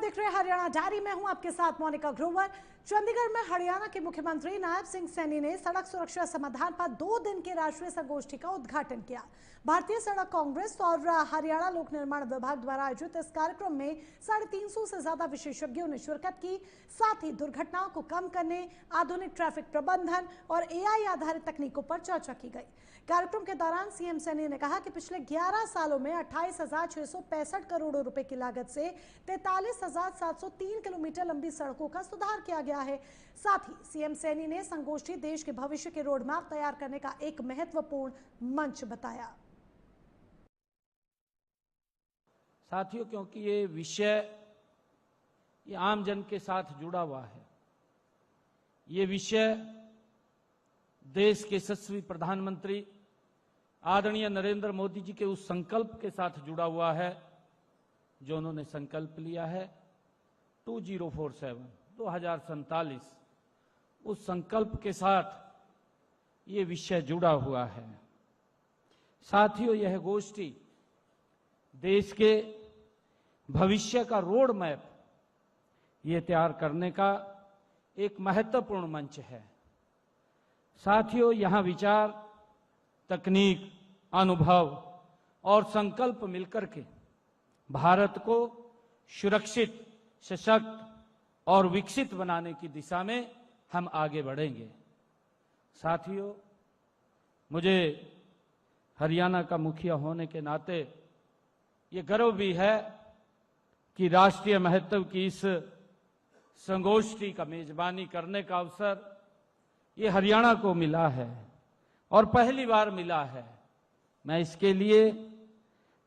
देख रहे हैं हरियाणा डायरी में हूं आपके साथ मोनिका ग्रोवर। चंडीगढ़ में हरियाणा के मुख्यमंत्री नायब सिंह सैनी ने सड़क सुरक्षा समाधान पर 2 दिन के राष्ट्रीय संगोष्ठी का उद्घाटन किया। भारतीय सड़क कांग्रेस और हरियाणा लोक निर्माण विभाग द्वारा आयोजित इस कार्यक्रम में 350 से ज्यादा विशेषज्ञों ने शिरकत की। साथ ही दुर्घटनाओं को कम करने, आधुनिक ट्रैफिक प्रबंधन और AI आधारित तकनीकों पर चर्चा की गई। कार्यक्रम के दौरान सीएम सैनी ने कहा कि पिछले 11 सालों में 28,665 करोड़ रुपए की लागत से 43,703 किलोमीटर लंबी सड़कों का सुधार किया गया है। साथ ही सीएम सैनी ने संगोष्ठी देश के भविष्य के रोड मैप तैयार करने का एक महत्वपूर्ण मंच बताया। साथियों, क्योंकि ये विषय ये आम जन के साथ जुड़ा हुआ है, ये विषय देश के यशस्वी प्रधानमंत्री आदरणीय नरेंद्र मोदी जी के उस संकल्प के साथ जुड़ा हुआ है जो उन्होंने संकल्प लिया है 2047 उस संकल्प के साथ ये विषय जुड़ा हुआ है। साथियों, यह गोष्ठी देश के भविष्य का रोड मैप ये तैयार करने का एक महत्वपूर्ण मंच है। साथियों, यहां विचार, तकनीक, अनुभव और संकल्प मिलकर के भारत को सुरक्षित, सशक्त और विकसित बनाने की दिशा में हम आगे बढ़ेंगे। साथियों, मुझे हरियाणा का मुखिया होने के नाते ये गर्व भी है कि राष्ट्रीय महत्व की इस संगोष्ठी का मेजबानी करने का अवसर ये हरियाणा को मिला है और पहली बार मिला है। मैं इसके लिए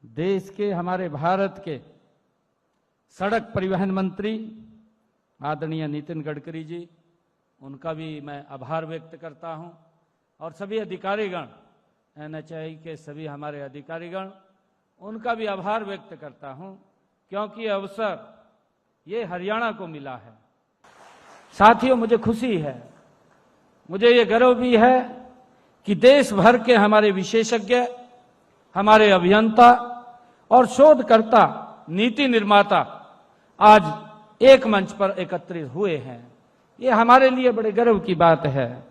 देश के, हमारे भारत के सड़क परिवहन मंत्री आदरणीय नितिन गडकरी जी, उनका भी मैं आभार व्यक्त करता हूं और सभी अधिकारीगण, NHAI के सभी हमारे अधिकारीगण, उनका भी आभार व्यक्त करता हूं क्योंकि ये अवसर ये हरियाणा को मिला है। साथियों, मुझे खुशी है, मुझे ये गर्व भी है कि देश भर के हमारे विशेषज्ञ, हमारे अभियंता और शोधकर्ता, नीति निर्माता आज एक मंच पर एकत्रित हुए हैं। ये हमारे लिए बड़े गर्व की बात है।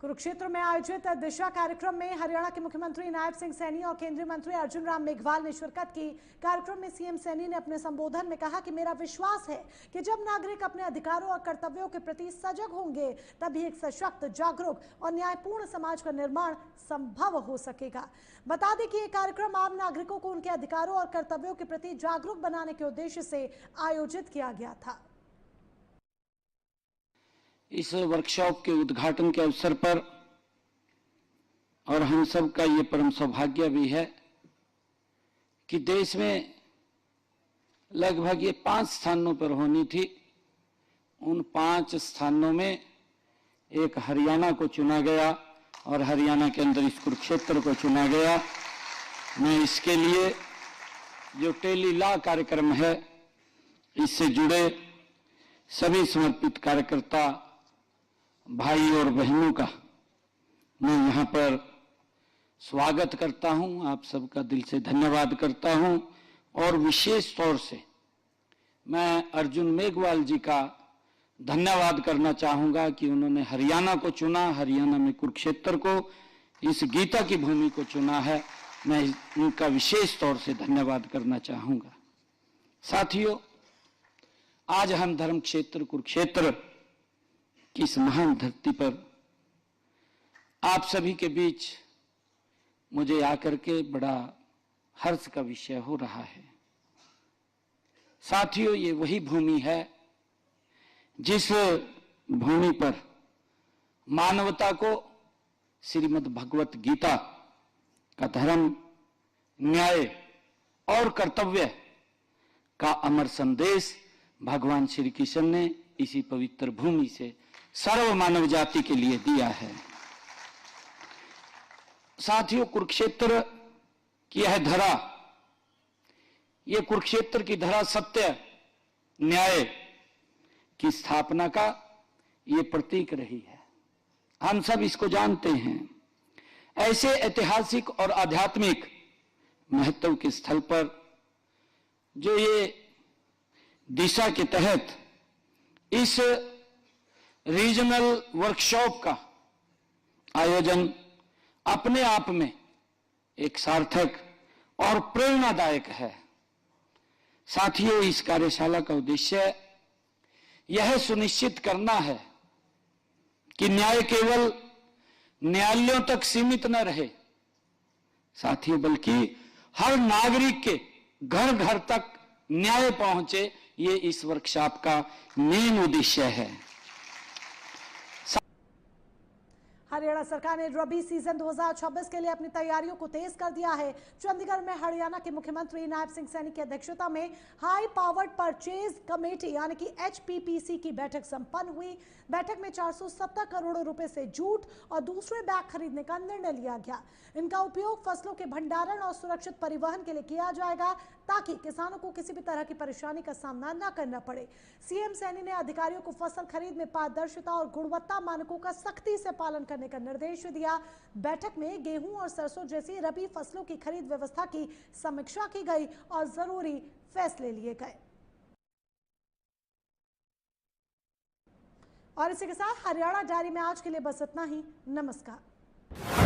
कुरुक्षेत्र में आयोजित दिशा कार्यक्रम में हरियाणा के मुख्यमंत्री नायब सिंह सैनी और केंद्रीय मंत्री अर्जुन राम मेघवाल ने शिरकत की। कार्यक्रम में सीएम सैनी ने अपने संबोधन में कहा कि मेरा विश्वास है कि जब नागरिक अपने अधिकारों और कर्तव्यों के प्रति सजग होंगे तभी एक सशक्त, जागरूक और न्यायपूर्ण समाज का निर्माण संभव हो सकेगा। बता दें कि यह कार्यक्रम आम नागरिकों को उनके अधिकारों और कर्तव्यों के प्रति जागरूक बनाने के उद्देश्य से आयोजित किया गया था। इस वर्कशॉप के उद्घाटन के अवसर पर और हम सब का ये परम सौभाग्य भी है कि देश में लगभग ये 5 स्थानों पर होनी थी। उन 5 स्थानों में एक हरियाणा को चुना गया और हरियाणा के अंदर इस कुरुक्षेत्र को चुना गया। मैं इसके लिए जो टेली लॉ कार्यक्रम है, इससे जुड़े सभी समर्पित कार्यकर्ता भाई और बहनों का मैं यहाँ पर स्वागत करता हूँ, आप सबका दिल से धन्यवाद करता हूँ। और विशेष तौर से मैं अर्जुन मेघवाल जी का धन्यवाद करना चाहूँगा कि उन्होंने हरियाणा को चुना, हरियाणा में कुरुक्षेत्र को, इस गीता की भूमि को चुना है। मैं उनका विशेष तौर से धन्यवाद करना चाहूँगा। साथियों, आज हम धर्म क्षेत्र कुरुक्षेत्र की इस महान धरती पर आप सभी के बीच मुझे आकर के बड़ा हर्ष का विषय हो रहा है। साथियों, ये वही भूमि है जिस भूमि पर मानवता को श्रीमद् भगवत गीता का धर्म, न्याय और कर्तव्य का अमर संदेश भगवान श्री कृष्ण ने इसी पवित्र भूमि से सर्व मानव जाति के लिए दिया है। साथियों, कुरुक्षेत्र की यह धरा, ये कुरुक्षेत्र की धरा सत्य, न्याय की स्थापना का ये प्रतीक रही है। हम सब इसको जानते हैं। ऐसे ऐतिहासिक और आध्यात्मिक महत्व के स्थल पर जो ये दिशा के तहत इस रीजनल वर्कशॉप का आयोजन अपने आप में एक सार्थक और प्रेरणादायक है। साथियों, इस कार्यशाला का उद्देश्य यह सुनिश्चित करना है कि न्याय केवल न्यायालयों तक सीमित न रहे, साथियों, बल्कि हर नागरिक के घर घर तक न्याय पहुंचे। ये इस वर्कशॉप का मेन उद्देश्य है। हरियाणा सरकार ने रबी सीजन 2026 के लिए अपनी तैयारियों को तेज कर दिया है। चंडीगढ़ में हरियाणा के मुख्यमंत्री नायब सिंह सैनी की अध्यक्षता में हाई पावर्ड परचेज कमेटी यानी कि HPPC की बैठक संपन्न हुई। बैठक में 470 करोड़ रुपए से जूट और दूसरे बैग खरीदने का निर्णय लिया गया। इनका उपयोग फसलों के भंडारण और सुरक्षित परिवहन के लिए किया जाएगा ताकि किसानों को किसी भी तरह की परेशानी का सामना न करना पड़े। सीएम सैनी ने अधिकारियों को फसल खरीद में पारदर्शिता और गुणवत्ता मानकों का सख्ती से पालन करने का निर्देश दिया। बैठक में गेहूं और सरसों जैसी रबी फसलों की खरीद व्यवस्था की समीक्षा की गई और जरूरी फैसले लिए गए। और इसी के साथ हरियाणा डायरी में आज के लिए बस इतना ही। नमस्कार।